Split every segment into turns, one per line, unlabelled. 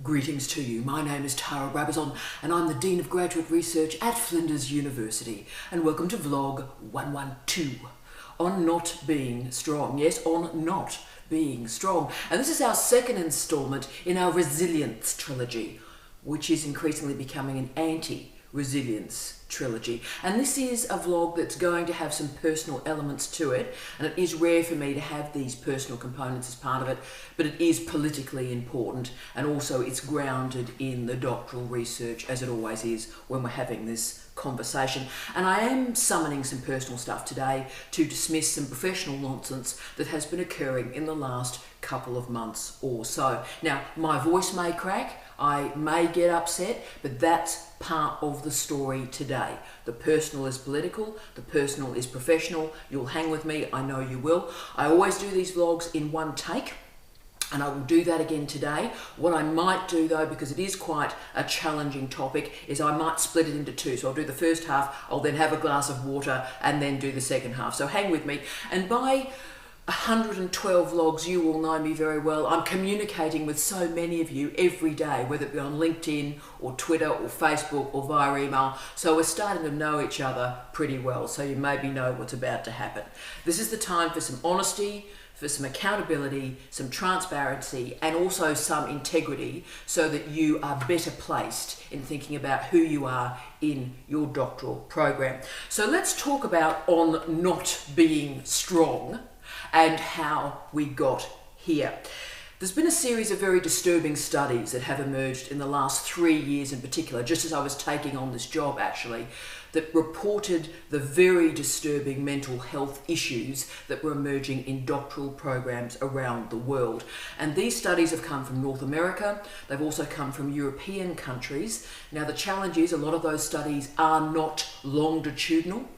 Greetings to you. My name is Brabazon and I'm the Dean of Graduate Research at Flinders University, and welcome to Vlog 112 on not being strong. Yes, on not being strong. And this is our second instalment in our resilience trilogy, which is increasingly becoming an anti-resilience trilogy. And this is a vlog that's going to have some personal elements to it, and it is rare for me to have these personal components as part of it, but it is politically important, and also it's grounded in the doctoral research, as it always is when we're having this conversation. And I am summoning some personal stuff today to dismiss some professional nonsense that has been occurring in the last couple of months or so. Now, my voice may crack, I may get upset, but that's part of the story today. The personal is political, the personal is professional. You'll hang with me, I know you will. I always do these vlogs in one take, and I will do that again today. What I might do though, because it is quite a challenging topic, is I might split it into two. So I'll do the first half, I'll then have a glass of water, and then do the second half. So hang with me. And by 112 vlogs, you will know me very well. I'm communicating with so many of you every day, whether it be on LinkedIn or Twitter or Facebook or via email. So we're starting to know each other pretty well. So you maybe know what's about to happen. This is the time for some honesty, for some accountability, some transparency, and also some integrity, so that you are better placed in thinking about who you are in your doctoral program. So let's talk about on not being strong and how we got here. There's been a series of very disturbing studies that have emerged in the last 3 years in particular, just as I was taking on this job actually, that reported the very disturbing mental health issues that were emerging in doctoral programs around the world. And these studies have come from North America, they've also come from European countries. Now the challenge is a lot of those studies are not longitudinal,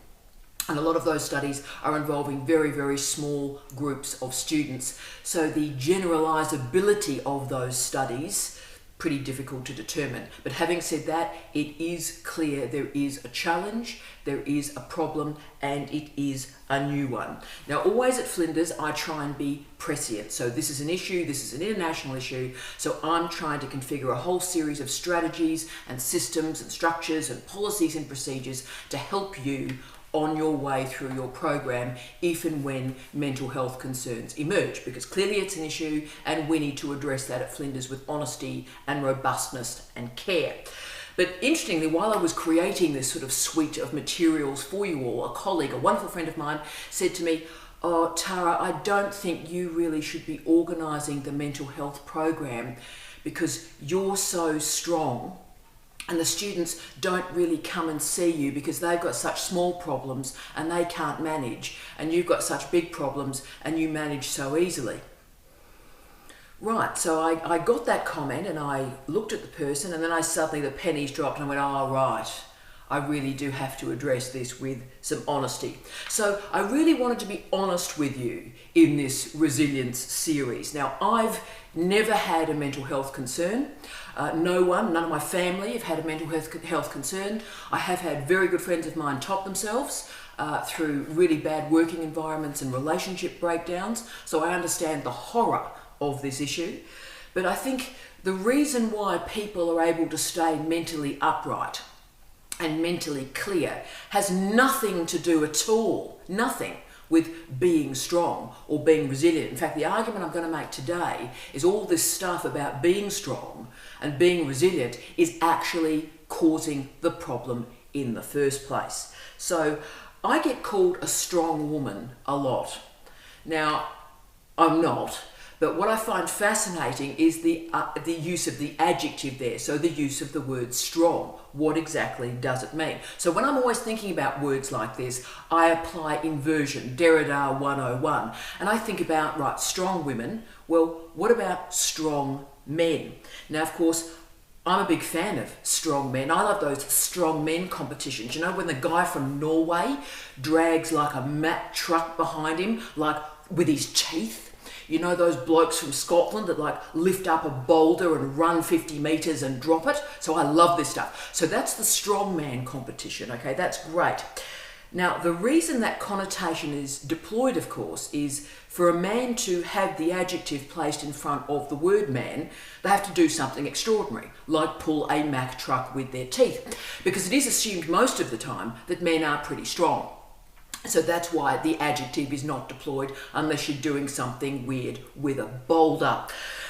and a lot of those studies are involving very, very small groups of students. So the generalizability of those studies, pretty difficult to determine. But having said that, it is clear there is a challenge, there is a problem, and it is a new one. Now, always at Flinders, I try and be prescient. So this is an issue, this is an international issue, so I'm trying to configure a whole series of strategies and systems and structures and policies and procedures to help you on your way through your program if and when mental health concerns emerge, because clearly it's an issue and we need to address that at Flinders with honesty and robustness and care. But interestingly, while I was creating this sort of suite of materials for you all, a colleague, a wonderful friend of mine, said to me, "Oh, Tara, I don't think you really should be organising the mental health program because you're so strong and the students don't really come and see you because they've got such small problems and they can't manage, and you've got such big problems and you manage so easily." Right, so I got that comment and I looked at the person, and then suddenly the pennies dropped and I went, oh right, I really do have to address this with some honesty. So I really wanted to be honest with you in this resilience series. Now, I've never had a mental health concern. None of my family have had a mental health concern. I have had very good friends of mine top themselves through really bad working environments and relationship breakdowns. So I understand the horror of this issue. But I think the reason why people are able to stay mentally upright and mentally clear has nothing to do at all, nothing, with being strong or being resilient. In fact, the argument I'm going to make today is all this stuff about being strong and being resilient is actually causing the problem in the first place. So I get called a strong woman a lot. Now, I'm not. But what I find fascinating is the use of the adjective there, so the use of the word strong. What exactly does it mean? So when I'm always thinking about words like this, I apply inversion, Derrida 101, and I think about, right, strong women. Well, what about strong men? Now, of course, I'm a big fan of strong men. I love those strong men competitions. You know, when the guy from Norway drags like a Mack truck behind him, like with his teeth. You know those blokes from Scotland that like lift up a boulder and run 50 metres and drop it? So I love this stuff. So that's the strongman competition, okay? That's great. Now, the reason that connotation is deployed, of course, is for a man to have the adjective placed in front of the word man, they have to do something extraordinary, like pull a Mack truck with their teeth, because it is assumed most of the time that men are pretty strong. So that's why the adjective is not deployed unless you're doing something weird with a boulder.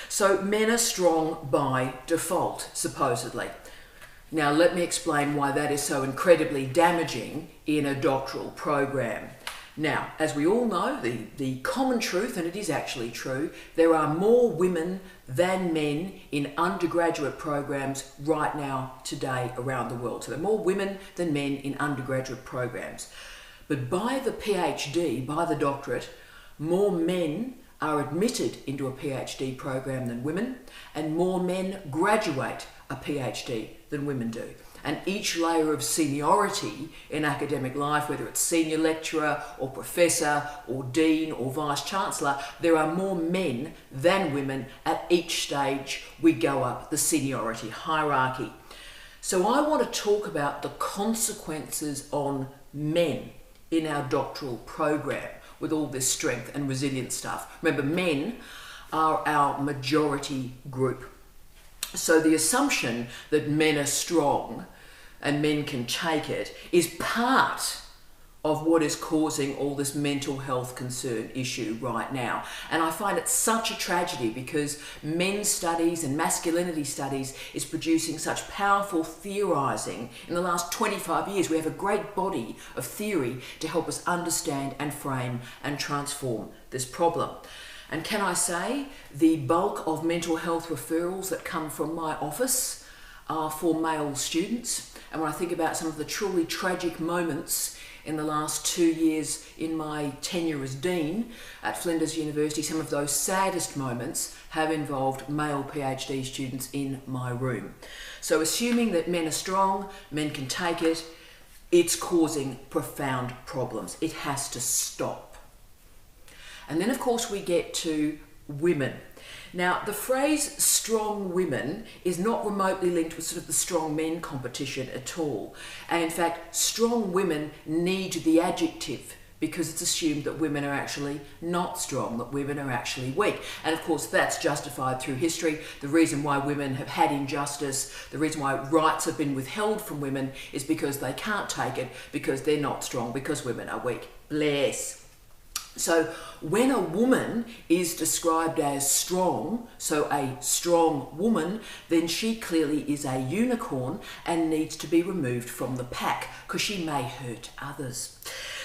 So men are strong by default, supposedly. Now let me explain why that is so incredibly damaging in a doctoral program. Now, as we all know, the common truth, and it is actually true, there are more women than men in undergraduate programs right now, today, around the world. So there are more women than men in undergraduate programs. But by the PhD, by the doctorate, more men are admitted into a PhD program than women, and more men graduate a PhD than women do. And each layer of seniority in academic life, whether it's senior lecturer or professor or dean or vice chancellor, there are more men than women at each stage we go up the seniority hierarchy. So I want to talk about the consequences on men in our doctoral program with all this strength and resilience stuff. Remember, men are our majority group. So the assumption that men are strong and men can take it is part of what is causing all this mental health concern issue right now. And I find it such a tragedy because men's studies and masculinity studies is producing such powerful theorising. In the last 25 years, we have a great body of theory to help us understand and frame and transform this problem. And can I say, the bulk of mental health referrals that come from my office are for male students. And when I think about some of the truly tragic moments in the last 2 years in my tenure as Dean at Flinders University, some of those saddest moments have involved male PhD students in my room. So assuming that men are strong, men can take it, it's causing profound problems. It has to stop. And then, of course, we get to women. Now, the phrase strong women is not remotely linked with sort of the strong men competition at all. And in fact, strong women need the adjective because it's assumed that women are actually not strong, that women are actually weak. And of course, that's justified through history. The reason why women have had injustice, the reason why rights have been withheld from women is because they can't take it, because they're not strong, because women are weak. Bless. So when a woman is described as strong, so a strong woman, then she clearly is a unicorn and needs to be removed from the pack because she may hurt others.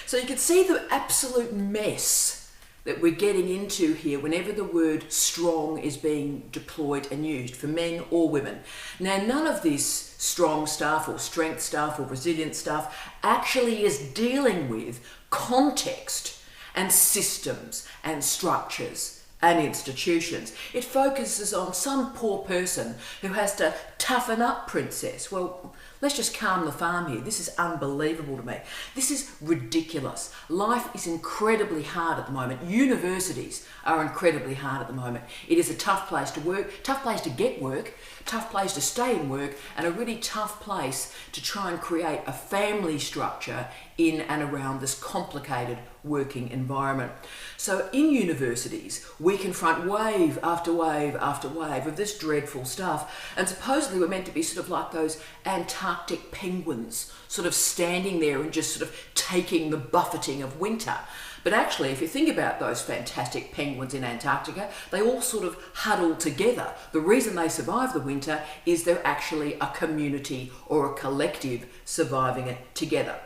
So you can see the absolute mess that we're getting into here whenever the word strong is being deployed and used for men or women. Now, none of this strong stuff or strength stuff or resilient stuff actually is dealing with context and systems and structures and institutions. It focuses on some poor person who has to toughen up, princess. Well, let's just calm the farm here. This is unbelievable to me. This is ridiculous. Life is incredibly hard at the moment. Universities are incredibly hard at the moment. It is a tough place to work, tough place to get work, tough place to stay in work, and a really tough place to try and create a family structure in and around this complicated working environment. So in universities, we confront wave after wave after wave of this dreadful stuff, and supposedly we're meant to be sort of like those Antarctic penguins, sort of standing there and just sort of taking the buffeting of winter. But actually, if you think about those fantastic penguins in Antarctica, they all sort of huddle together. The reason they survive the winter is they're actually a community or a collective surviving it together.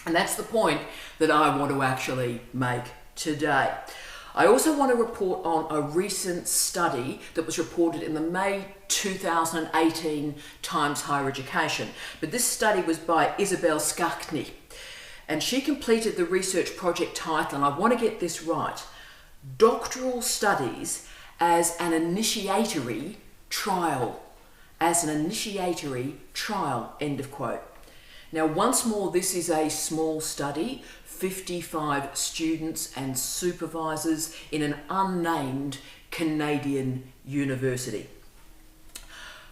And that's the point that I want to actually make today. I also want to report on a recent study that was reported in the May 2018 Times Higher Education. But this study was by Isabel Skakny. And she completed the research project title, and I want to get this right, Doctoral Studies as an Initiatory Trial. As an initiatory trial, end of quote. Now, once more, this is a small study, 55 students and supervisors in an unnamed Canadian university.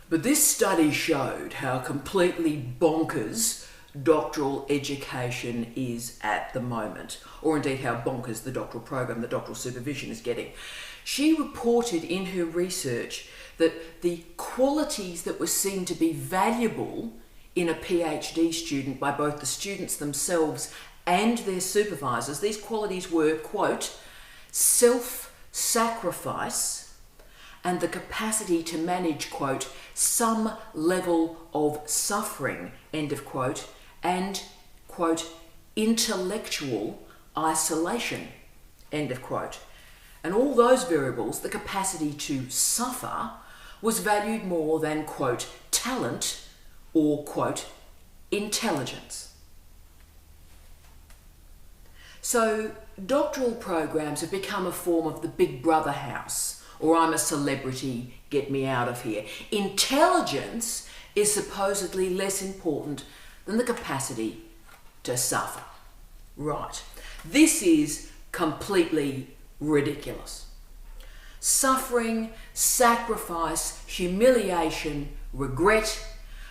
But this study showed how completely bonkers doctoral education is at the moment, or indeed how bonkers the doctoral program, the doctoral supervision is getting. She reported in her research that the qualities that were seen to be valuable in a PhD student by both the students themselves and their supervisors, these qualities were, quote, self-sacrifice and the capacity to manage, quote, some level of suffering, end of quote, and, quote, intellectual isolation, end of quote. And all those variables, the capacity to suffer, was valued more than, quote, talent or, quote, intelligence. So doctoral programs have become a form of the Big Brother house, or I'm a celebrity, get me out of here. Intelligence is supposedly less important than the capacity to suffer. Right. This is completely ridiculous. Suffering, sacrifice, humiliation, regret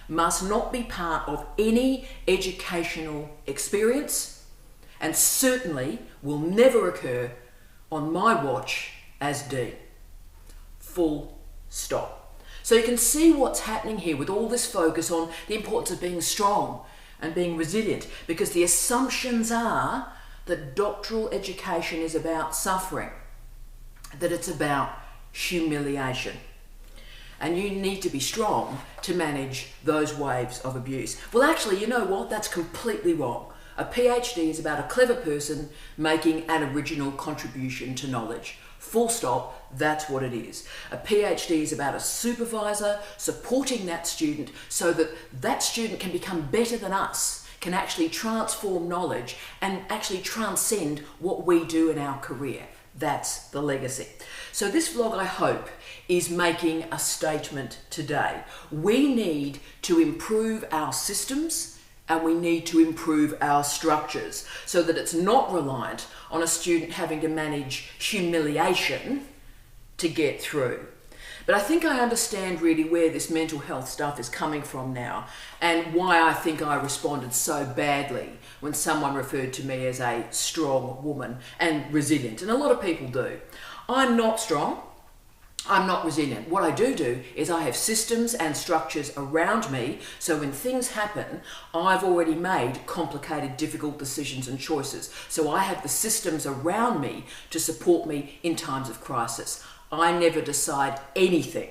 must not be part of any educational experience, and certainly will never occur on my watch as Dean. Full stop. So you can see what's happening here with all this focus on the importance of being strong and being resilient, because the assumptions are that doctoral education is about suffering, that it's about humiliation. And you need to be strong to manage those waves of abuse. Well, actually, you know what? That's completely wrong. A PhD is about a clever person making an original contribution to knowledge. Full stop, that's what it is. A PhD is about a supervisor supporting that student so that that student can become better than us, can actually transform knowledge and actually transcend what we do in our career. That's the legacy. So this vlog, I hope, is making a statement today. We need to improve our systems and we need to improve our structures so that it's not reliant on a student having to manage humiliation to get through. But I think I understand really where this mental health stuff is coming from now, and why I think I responded so badly when someone referred to me as a strong woman and resilient, and a lot of people do. I'm not strong, I'm not resilient. What I do is I have systems and structures around me, so when things happen, I've already made complicated, difficult decisions and choices. So I have the systems around me to support me in times of crisis. I never decide anything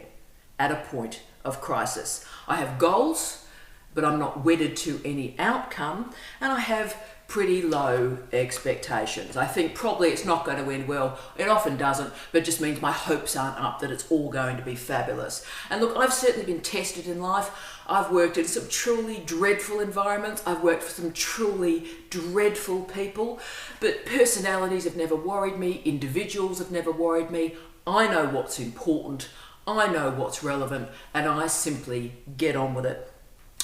at a point of crisis. I have goals, but I'm not wedded to any outcome, and I have pretty low expectations. I think probably it's not going to end well. It often doesn't, but it just means my hopes aren't up that it's all going to be fabulous. And look, I've certainly been tested in life. I've worked in some truly dreadful environments. I've worked for some truly dreadful people, but personalities have never worried me. Individuals have never worried me. I know what's important. I know what's relevant, and I simply get on with it.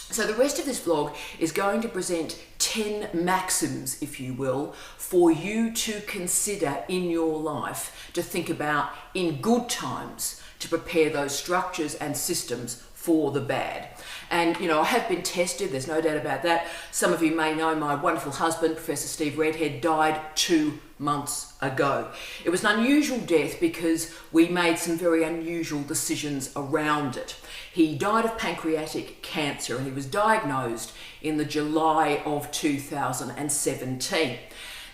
So the rest of this vlog is going to present 10 maxims, if you will, for you to consider in your life, to think about in good times, to prepare those structures and systems for the bad. And, you know, I have been tested, there's no doubt about that. Some of you may know my wonderful husband, Professor Steve Redhead, died 2 months ago. It was an unusual death because we made some very unusual decisions around it. He died of pancreatic cancer and he was diagnosed in the July of 2017.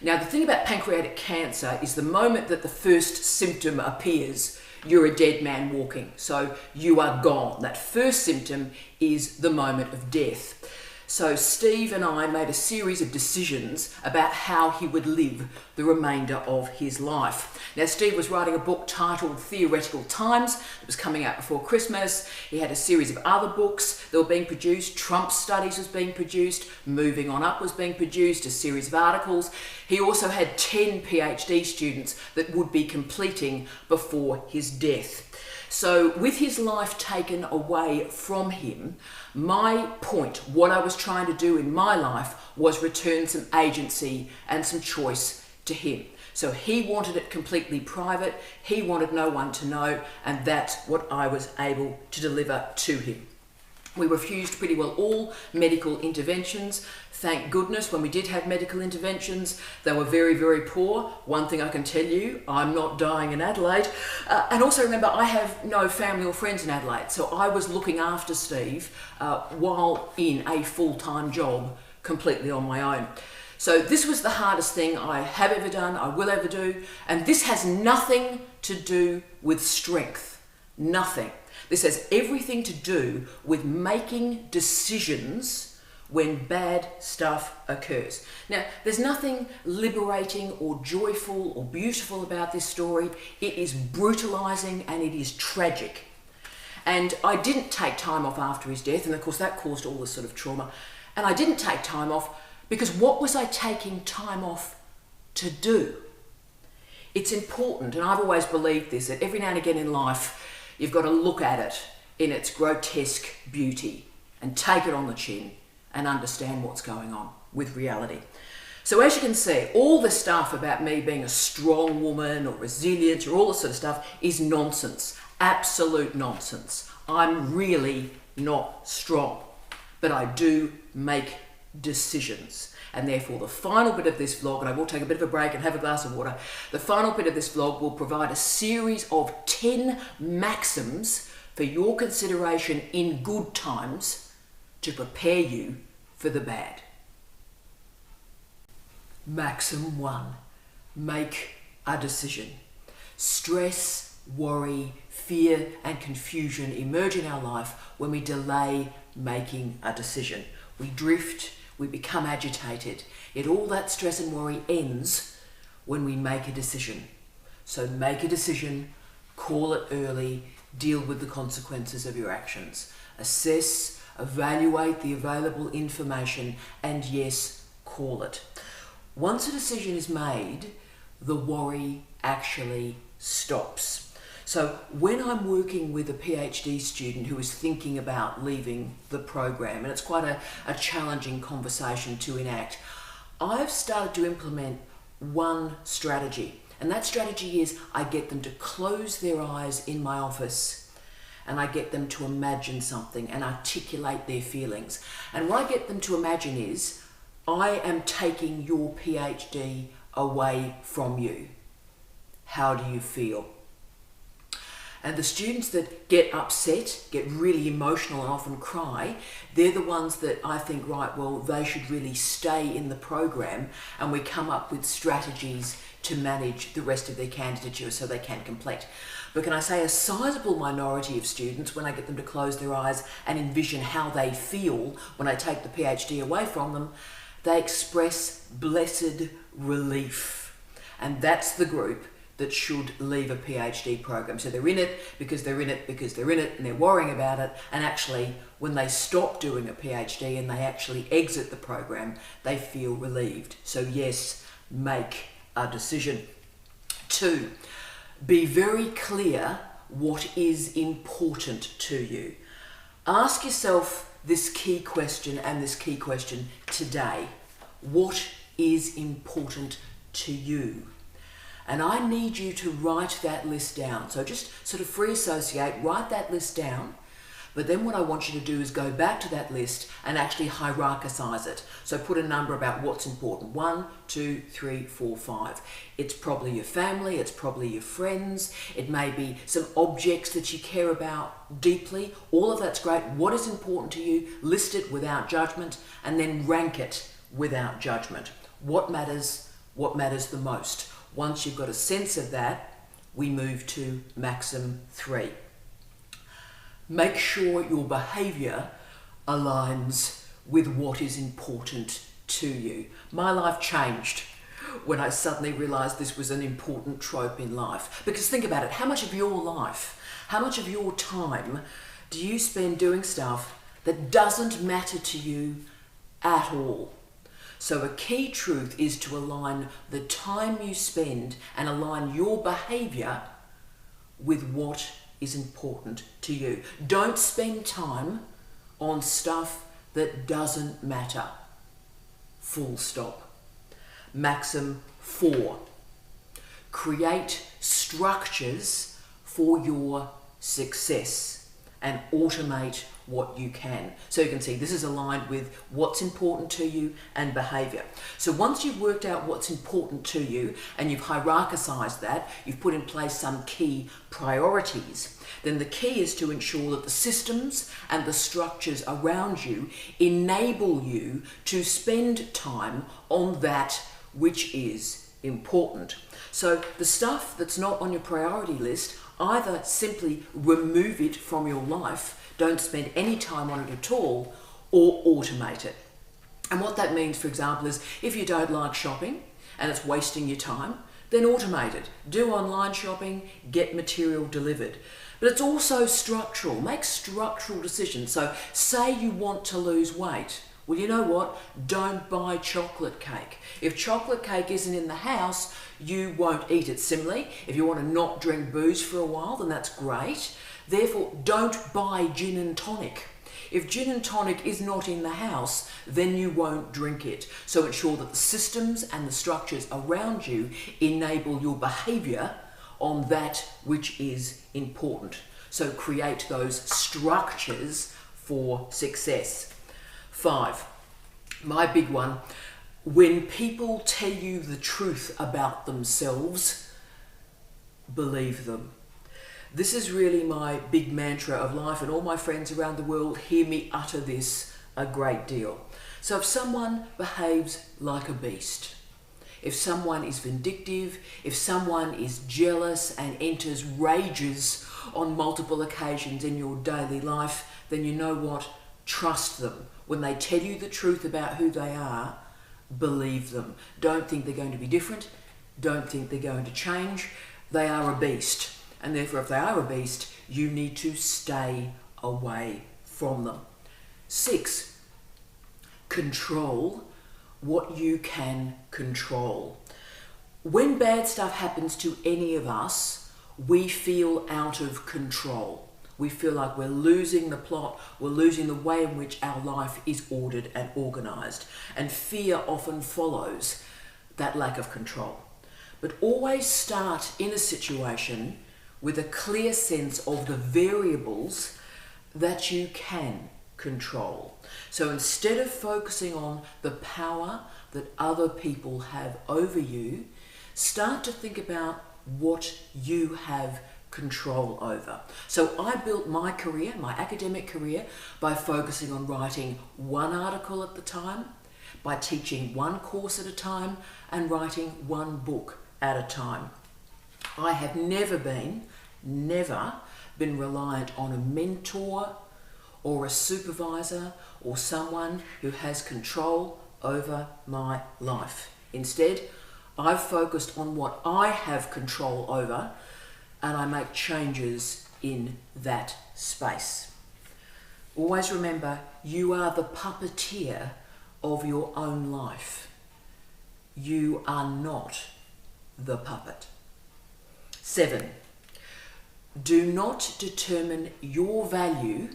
Now, the thing about pancreatic cancer is the moment that the first symptom appears, you're a dead man walking, so you are gone. That first symptom is the moment of death. So Steve and I made a series of decisions about how he would live the remainder of his life. Now, Steve was writing a book titled Theoretical Times. It was coming out before Christmas. He had a series of other books that were being produced. Trump Studies was being produced. Moving On Up was being produced, a series of articles. He also had 10 PhD students that would be completing before his death. So with his life taken away from him, my point, what I was trying to do in my life, was return some agency and some choice to him. So he wanted it completely private, he wanted no one to know, and that's what I was able to deliver to him. We refused pretty well all medical interventions. Thank goodness when we did have medical interventions, they were very, very poor. One thing I can tell you, I'm not dying in Adelaide. And also remember, I have no family or friends in Adelaide. So I was looking after Steve while in a full-time job completely on my own. So this was the hardest thing I have ever done, I will ever do. And this has nothing to do with strength. Nothing. This has everything to do with making decisions when bad stuff occurs. Now, there's nothing liberating or joyful or beautiful about this story. It is brutalizing and it is tragic. And I didn't take time off after his death, and of course that caused all this sort of trauma. And I didn't take time off because what was I taking time off to do? It's important, and I've always believed this, that every now and again in life, you've got to look at it in its grotesque beauty and take it on the chin and understand what's going on with reality. So as you can see, all the stuff about me being a strong woman or resilient or all this sort of stuff is nonsense, absolute nonsense. I'm really not strong, but I do make decisions. And therefore the final bit of this vlog, and I will take a bit of a break and have a glass of water, the final bit of this vlog will provide a series of 10 maxims for your consideration in good times to prepare you for the bad. Maxim 1. Make a decision. Stress, worry, fear and confusion emerge in our life when we delay making a decision. We drift, we become agitated, yet all that stress and worry ends when we make a decision. So make a decision, call it early, deal with the consequences of your actions. Assess, evaluate the available information, and yes, call it. Once a decision is made, the worry actually stops. So when I'm working with a PhD student who is thinking about leaving the program, and it's quite a challenging conversation to enact, I've started to implement one strategy. And that strategy is I get them to close their eyes in my office and I get them to imagine something and articulate their feelings. And what I get them to imagine is, I am taking your PhD away from you. How do you feel? And the students that get upset, get really emotional and often cry, they're the ones that I think, right, well, they should really stay in the program, and we come up with strategies to manage the rest of their candidature so they can complete. But can I say a sizable minority of students, when I get them to close their eyes and envision how they feel when I take the PhD away from them, they express blessed relief. And that's the group that should leave a PhD program. So they're in it because they're in it because they're in it and they're worrying about it, and actually when they stop doing a PhD and they actually exit the program, they feel relieved. So yes, make a decision. 2, be very clear what is important to you. Ask yourself this key question and this key question today. What is important to you? And I need you to write that list down. So just sort of free associate, write that list down. But then what I want you to do is go back to that list and actually hierarchize it. So put a number about what's important. 1, 2, 3, 4, 5. It's probably your family, it's probably your friends, it may be some objects that you care about deeply. All of that's great. What is important to you? List it without judgment, and then rank it without judgment. What matters the most? Once you've got a sense of that, we move to Maxim 3. Make sure your behaviour aligns with what is important to you. My life changed when I suddenly realised this was an important trope in life. Because think about it, how much of your life, how much of your time do you spend doing stuff that doesn't matter to you at all? So a key truth is to align the time you spend and align your behaviour with what is important to you. Don't spend time on stuff that doesn't matter. Full stop. Maxim 4. Create structures for your success. and automate what you can. So you can see this is aligned with what's important to you and behavior. So once you've worked out what's important to you and you've hierarchized that, you've put in place some key priorities, then the key is to ensure that the systems and the structures around you enable you to spend time on that which is important. So the stuff that's not on your priority list, either simply remove it from your life, don't spend any time on it at all, or automate it. And what that means, for example, is if you don't like shopping and it's wasting your time, then automate it. Do online shopping, get material delivered. But it's also structural. Make structural decisions. So say you want to lose weight. Well, you know what? Don't buy chocolate cake. If chocolate cake isn't in the house, you won't eat it. Similarly, if you want to not drink booze for a while, then that's great. Therefore, don't buy gin and tonic. If gin and tonic is not in the house, then you won't drink it. So ensure that the systems and the structures around you enable your behavior on that which is important. So create those structures for success. 5, my big one, when people tell you the truth about themselves, believe them. This is really my big mantra of life, and all my friends around the world hear me utter this a great deal. So if someone behaves like a beast, if someone is vindictive, if someone is jealous and enters rages on multiple occasions in your daily life, then you know what? Trust them. When they tell you the truth about who they are, believe them. Don't think they're going to be different. Don't think they're going to change. They are a beast. And therefore, if they are a beast, you need to stay away from them. 6, control what you can control. When bad stuff happens to any of us, we feel out of control. We feel like we're losing the plot, we're losing the way in which our life is ordered and organised. And fear often follows that lack of control. But always start in a situation with a clear sense of the variables that you can control. So instead of focusing on the power that other people have over you, start to think about what you have control over. So I built my career, my academic career, by focusing on writing one article at the time, by teaching one course at a time, and writing one book at a time. I have never been reliant on a mentor or a supervisor or someone who has control over my life. Instead, I've focused on what I have control over, and I make changes in that space. Always remember, you are the puppeteer of your own life. You are not the puppet. 7, do not determine your value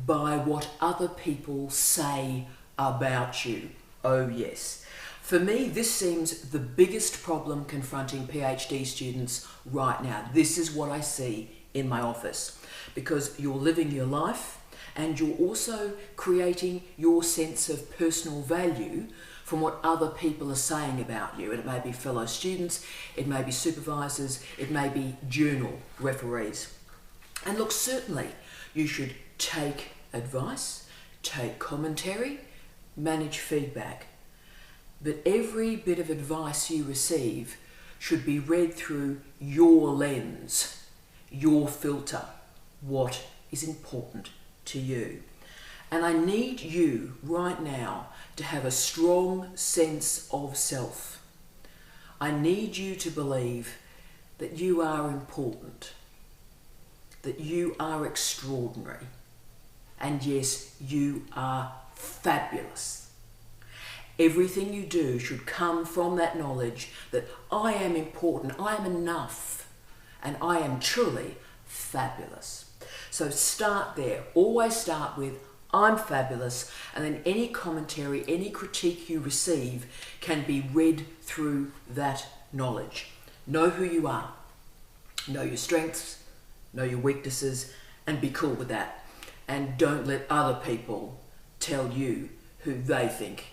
by what other people say about you. Oh yes. For me, this seems the biggest problem confronting PhD students right now. This is what I see in my office, because you're living your life and you're also creating your sense of personal value from what other people are saying about you. And it may be fellow students, it may be supervisors, it may be journal referees. And look, certainly you should take advice, take commentary, manage feedback. But every bit of advice you receive should be read through your lens, your filter, what is important to you. And I need you right now to have a strong sense of self. I need you to believe that you are important, that you are extraordinary, and yes, you are fabulous. Everything you do should come from that knowledge that I am important, I am enough, and I am truly fabulous. So start there. Always start with I'm fabulous, and then any commentary, any critique you receive can be read through that knowledge. Know who you are. Know your strengths, know your weaknesses, and be cool with that. And don't let other people tell you who they think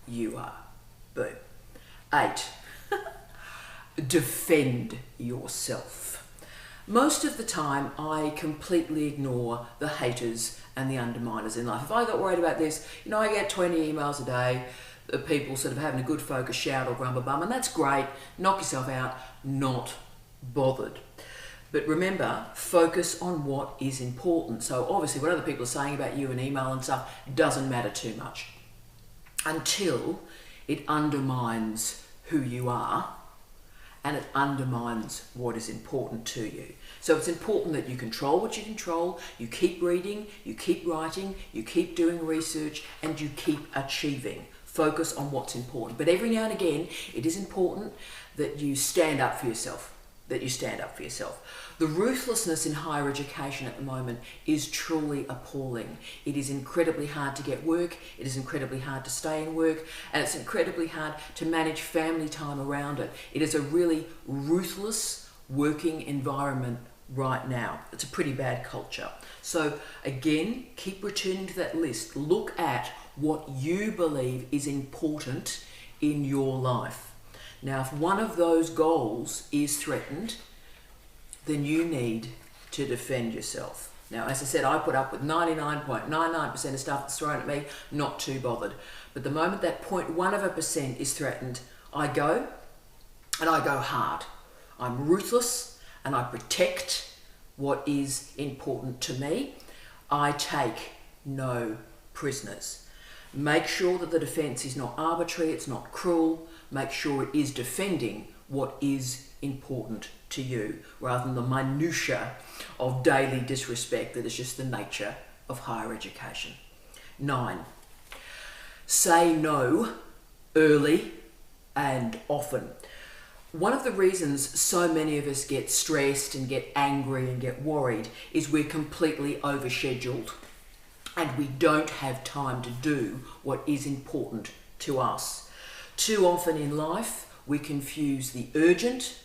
you are. Boom. 8. Defend yourself. Most of the time, I completely ignore the haters and the underminers in life. If I got worried about this, I get 20 emails a day of people sort of having a good focus shout or grumble bum, and that's great. Knock yourself out, not bothered. But remember, focus on what is important. So obviously what other people are saying about you in email and stuff doesn't matter too much until it undermines who you are and it undermines what is important to you. So it's important that you control what you control, you keep reading, you keep writing, you keep doing research, and you keep achieving. Focus on what's important. But every now and again, it is important that you stand up for yourself. The ruthlessness in higher education at the moment is truly appalling. It is incredibly hard to get work, it is incredibly hard to stay in work, and it's incredibly hard to manage family time around it. It is a really ruthless working environment right now. It's a pretty bad culture. So again, keep returning to that list. Look at what you believe is important in your life. Now, if one of those goals is threatened, then you need to defend yourself. Now, as I said, I put up with 99.99% of stuff that's thrown at me, not too bothered. But the moment that 0.1% is threatened, I go, and I go hard. I'm ruthless, and I protect what is important to me. I take no prisoners. Make sure that the defence is not arbitrary, it's not cruel. Make sure it is defending what is important to you, rather than the minutiae of daily disrespect that is just the nature of higher education. 9. Say no early and often. One of the reasons so many of us get stressed and get angry and get worried is we're completely overscheduled and we don't have time to do what is important to us. Too often in life, we confuse the urgent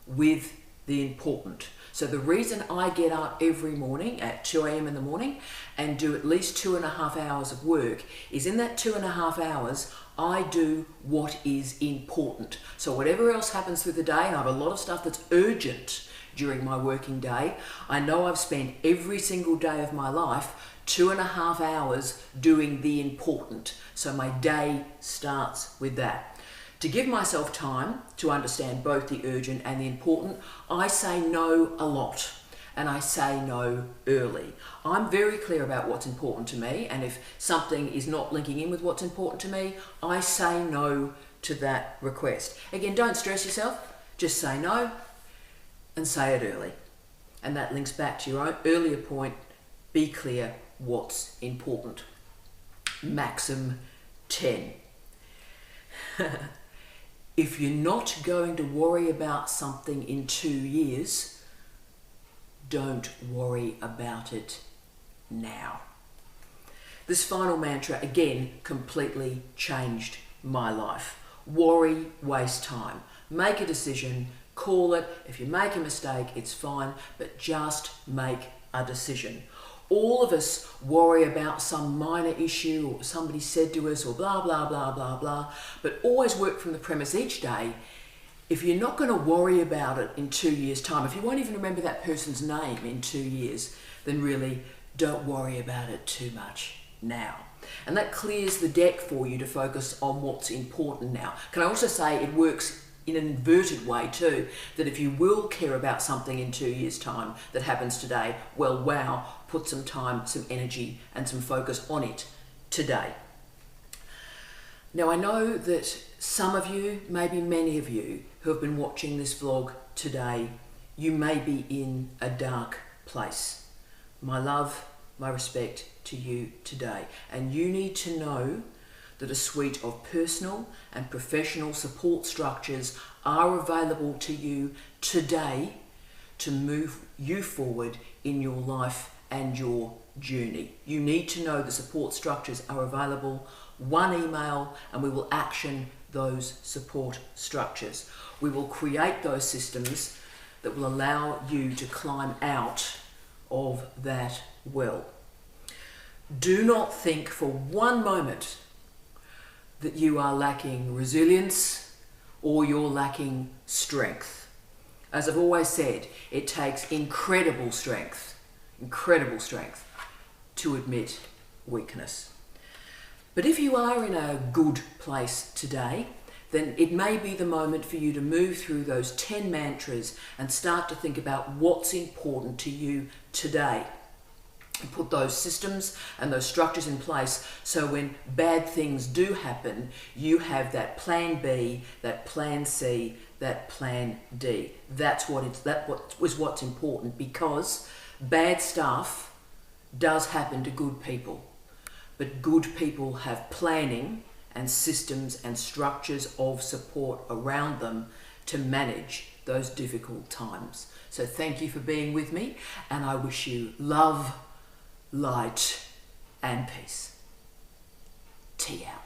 with the important. So the reason I get up every morning at 2 a.m. in the morning and do at least 2.5 hours of work is in that 2.5 hours, I do what is important. So whatever else happens through the day, and I have a lot of stuff that's urgent during my working day, I know I've spent every single day of my life 2.5 hours doing the important. So my day starts with that. To give myself time to understand both the urgent and the important, I say no a lot, and I say no early. I'm very clear about what's important to me, and if something is not linking in with what's important to me, I say no to that request. Again, don't stress yourself, just say no and say it early. And that links back to your own earlier point, be clear what's important. Maxim 10. If you're not going to worry about something in 2 years, don't worry about it now. This final mantra, again, completely changed my life. Worry, waste time. Make a decision, call it. If you make a mistake, it's fine, but just make a decision. All of us worry about some minor issue or somebody said to us or blah, blah, blah, blah, blah, but always work from the premise each day. If you're not going to worry about it in 2 years' time, if you won't even remember that person's name in 2 years, then really don't worry about it too much now. And that clears the deck for you to focus on what's important now. Can I also say it works in an inverted way too, that if you will care about something in 2 years' time that happens today, well, wow, put some time, some energy, and some focus on it today. Now, I know that some of you, maybe many of you, who have been watching this vlog today, you may be in a dark place. My love, my respect to you today. And you need to know that a suite of personal and professional support structures are available to you today to move you forward in your life and your journey. You need to know the support structures are available. One email and we will action those support structures. We will create those systems that will allow you to climb out of that well. Do not think for one moment that you are lacking resilience or you're lacking strength. As I've always said, it takes incredible strength to admit weakness. But if you are in a good place today, then it may be the moment for you to move through those 10 mantras and start to think about what's important to you today. And put those systems and those structures in place so when bad things do happen, you have that plan B, that plan C, that plan D. That was what's important, because bad stuff does happen to good people. But good people have planning and systems and structures of support around them to manage those difficult times. So thank you for being with me, and I wish you love, light, and peace. Tea out.